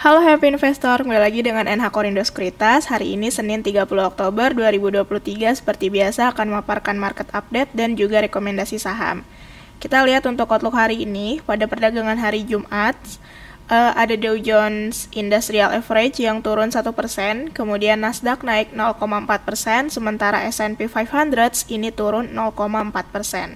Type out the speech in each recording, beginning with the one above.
Halo Happy Investor, kembali lagi dengan NH Korindo Sekuritas. Hari ini Senin 30 Oktober 2023 seperti biasa akan memaparkan market update dan juga rekomendasi saham. Kita lihat untuk outlook hari ini, pada perdagangan hari Jumat, ada Dow Jones Industrial Average yang turun 1%, kemudian Nasdaq naik 0,4%, sementara S&P 500 ini turun 0,4%.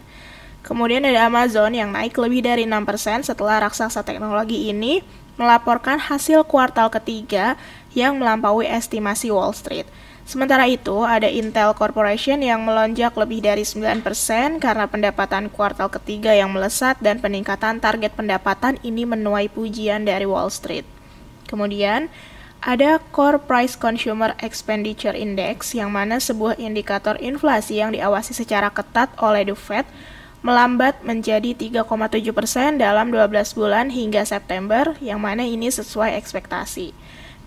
Kemudian ada Amazon yang naik lebih dari 6% setelah raksasa teknologi ini melaporkan hasil kuartal ketiga yang melampaui estimasi Wall Street. Sementara itu, ada Intel Corporation yang melonjak lebih dari 9% karena pendapatan kuartal ketiga yang melesat dan peningkatan target pendapatan ini menuai pujian dari Wall Street. Kemudian, ada Core Price Consumer Expenditure Index yang mana sebuah indikator inflasi yang diawasi secara ketat oleh The Fed melambat menjadi 3,7% dalam 12 bulan hingga September, yang mana ini sesuai ekspektasi,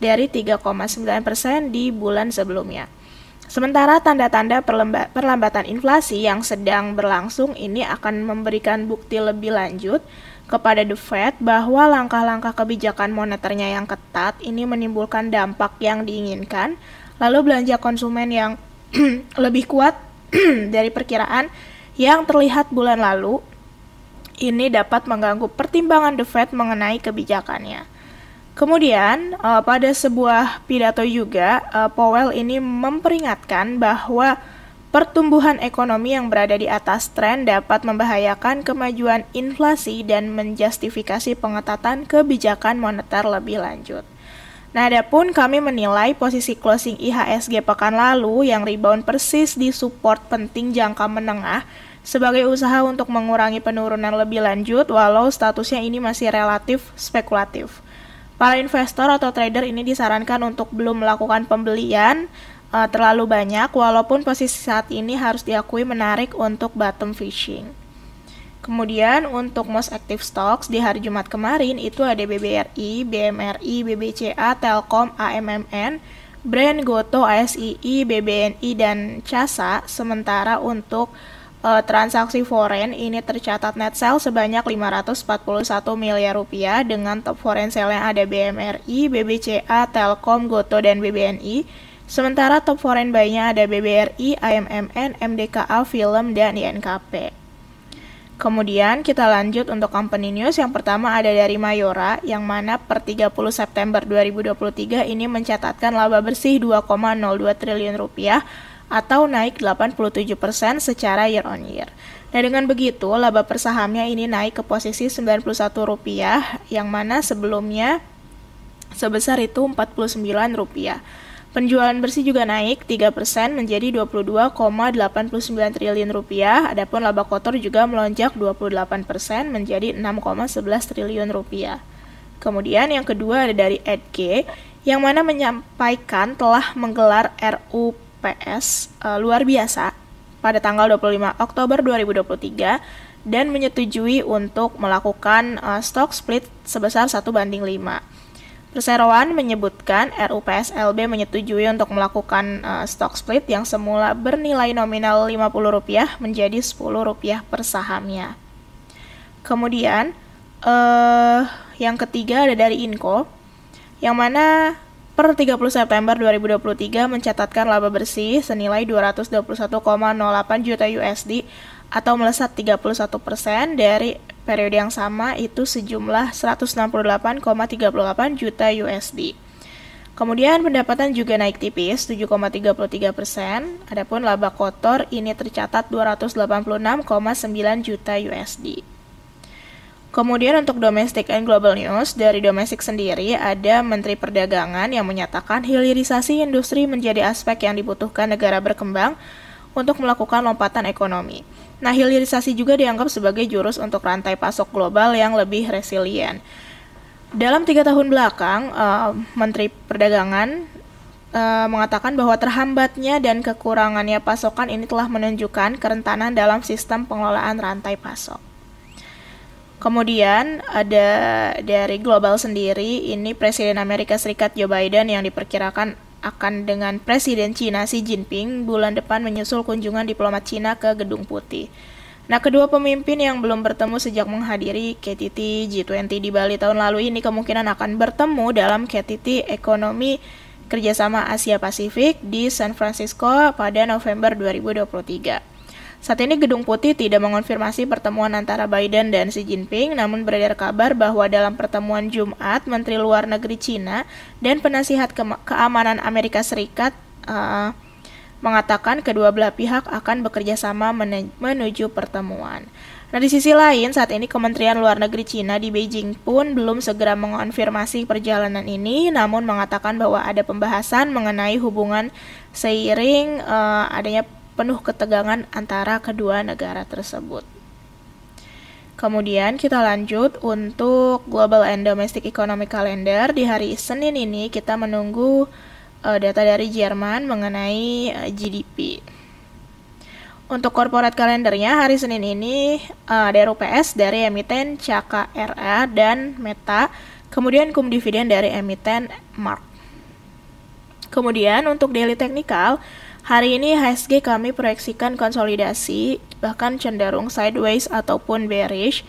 dari 3,9% di bulan sebelumnya. Sementara tanda-tanda perlambatan inflasi yang sedang berlangsung ini akan memberikan bukti lebih lanjut kepada The Fed bahwa langkah-langkah kebijakan moneternya yang ketat ini menimbulkan dampak yang diinginkan, lalu belanja konsumen yang lebih kuat dari perkiraan yang terlihat bulan lalu, ini dapat mengganggu pertimbangan The Fed mengenai kebijakannya. Kemudian, pada sebuah pidato juga, Powell ini memperingatkan bahwa pertumbuhan ekonomi yang berada di atas tren dapat membahayakan kemajuan inflasi dan menjustifikasi pengetatan kebijakan moneter lebih lanjut. Nah, adapun kami menilai posisi closing IHSG pekan lalu yang rebound persis di support penting jangka menengah sebagai usaha untuk mengurangi penurunan lebih lanjut walau statusnya ini masih relatif spekulatif. Para investor atau trader ini disarankan untuk belum melakukan pembelian terlalu banyak walaupun posisi saat ini harus diakui menarik untuk bottom fishing. Kemudian untuk most active stocks di hari Jumat kemarin itu ada BBRI, BMRI, BBCA, Telkom, AMMN, Brand, Goto, ASII, BBNI, dan CASA. Sementara untuk transaksi foreign ini tercatat net sale sebanyak 541 miliar rupiah dengan top foreign sale yang ada BMRI, BBCA, Telkom, Goto, dan BBNI. Sementara top foreign buy-nya ada BBRI, AMMN, MDKA, Film, dan INKP. Kemudian kita lanjut untuk company news. Yang pertama ada dari Mayora yang mana per 30 September 2023 ini mencatatkan laba bersih 2,02 triliun rupiah atau naik 87% secara year on year. Nah, dengan begitu, laba per sahamnya ini naik ke posisi Rp91, yang mana sebelumnya sebesar itu Rp49. Penjualan bersih juga naik 3% menjadi Rp22,89 triliun. Adapun laba kotor juga melonjak 28% menjadi Rp6,11 triliun. Kemudian yang kedua ada dari EDG, yang mana menyampaikan telah menggelar RUPS luar biasa pada tanggal 25 Oktober 2023 dan menyetujui untuk melakukan stock split sebesar 1:5. Perseroan menyebutkan RUPS LB menyetujui untuk melakukan stock split yang semula bernilai nominal Rp50 menjadi Rp10 per sahamnya. Kemudian yang ketiga ada dari Inco, yang mana per 30 September 2023 mencatatkan laba bersih senilai 221,08 juta USD atau melesat 31% dari periode yang sama itu sejumlah 168,38 juta USD. Kemudian pendapatan juga naik tipis 7,33%, adapun laba kotor ini tercatat 286,9 juta USD. Kemudian untuk domestic and global news, dari domestik sendiri ada Menteri Perdagangan yang menyatakan hilirisasi industri menjadi aspek yang dibutuhkan negara berkembang untuk melakukan lompatan ekonomi. Nah, hilirisasi juga dianggap sebagai jurus untuk rantai pasok global yang lebih resilient. Dalam 3 tahun belakang, Menteri Perdagangan mengatakan bahwa terhambatnya dan kekurangannya pasokan ini telah menunjukkan kerentanan dalam sistem pengelolaan rantai pasok. Kemudian ada dari global sendiri, ini Presiden Amerika Serikat Joe Biden yang diperkirakan akan dengan Presiden Cina Xi Jinping bulan depan menyusul kunjungan diplomat Cina ke Gedung Putih. Nah, kedua pemimpin yang belum bertemu sejak menghadiri KTT G20 di Bali tahun lalu ini kemungkinan akan bertemu dalam KTT Ekonomi Kerjasama Asia Pasifik di San Francisco pada November 2023. Saat ini Gedung Putih tidak mengonfirmasi pertemuan antara Biden dan Xi Jinping, namun beredar kabar bahwa dalam pertemuan Jumat, Menteri Luar Negeri Cina dan penasihat keamanan Amerika Serikat mengatakan kedua belah pihak akan bekerja sama menuju pertemuan. Nah, di sisi lain, saat ini Kementerian Luar Negeri Cina di Beijing pun belum segera mengonfirmasi perjalanan ini, namun mengatakan bahwa ada pembahasan mengenai hubungan seiring adanya penuh ketegangan antara kedua negara tersebut. Kemudian kita lanjut untuk Global and Domestic Economic Calendar. Di hari Senin ini kita menunggu data dari Jerman mengenai GDP. Untuk corporate kalendernya hari Senin ini ada RUPS dari emiten CKRA dan Meta, kemudian cum dividen dari emiten Mark. Kemudian untuk daily technical, hari ini HSG kami proyeksikan konsolidasi, bahkan cenderung sideways ataupun bearish,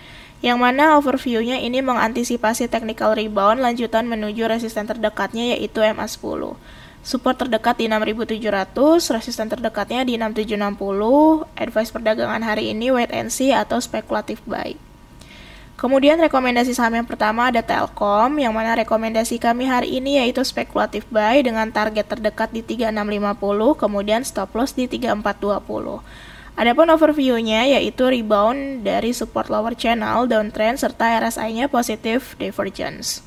yang mana overview-nya ini mengantisipasi technical rebound lanjutan menuju resisten terdekatnya yaitu MA10. Support terdekat di 6.700, resisten terdekatnya di 6.760, advice perdagangan hari ini wait and see atau speculative buy. Kemudian rekomendasi saham yang pertama ada Telkom, yang mana rekomendasi kami hari ini yaitu speculative buy dengan target terdekat di 3650, kemudian stop loss di 3420. Adapun overview-nya yaitu rebound dari support lower channel, downtrend, serta RSI-nya positive divergence.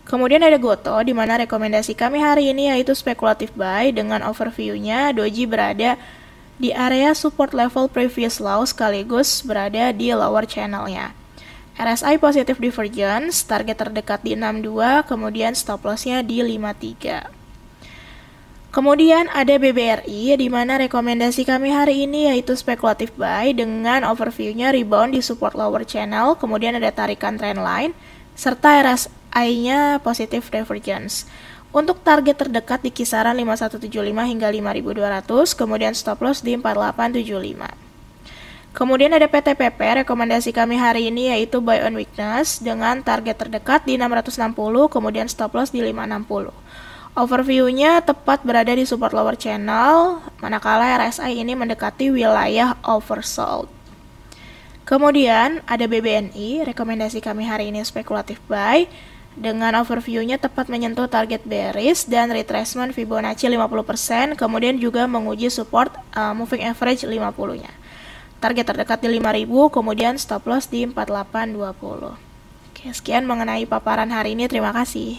Kemudian ada Goto, di mana rekomendasi kami hari ini yaitu speculative buy dengan overview-nya Doji berada di area support level previous low sekaligus berada di lower channel-nya. RSI positive divergence, target terdekat di 62, kemudian stop loss-nya di 53. Kemudian ada BBRI, di mana rekomendasi kami hari ini yaitu speculative buy dengan overview-nya rebound di support lower channel, kemudian ada tarikan trendline, serta RSI-nya positive divergence. Untuk target terdekat di kisaran 5175 hingga 5200, kemudian stop loss di 4875. Kemudian ada PTPP, rekomendasi kami hari ini yaitu buy on weakness dengan target terdekat di 660, kemudian stop loss di 560. Overview-nya tepat berada di support lower channel, manakala RSI ini mendekati wilayah oversold. Kemudian ada BBNI, rekomendasi kami hari ini speculative buy dengan overview-nya tepat menyentuh target bearish dan retracement Fibonacci 50%, kemudian juga menguji support moving average 50-nya. Target terdekat di 5.000, kemudian stop loss di 4820. Oke, sekian mengenai paparan hari ini. Terima kasih.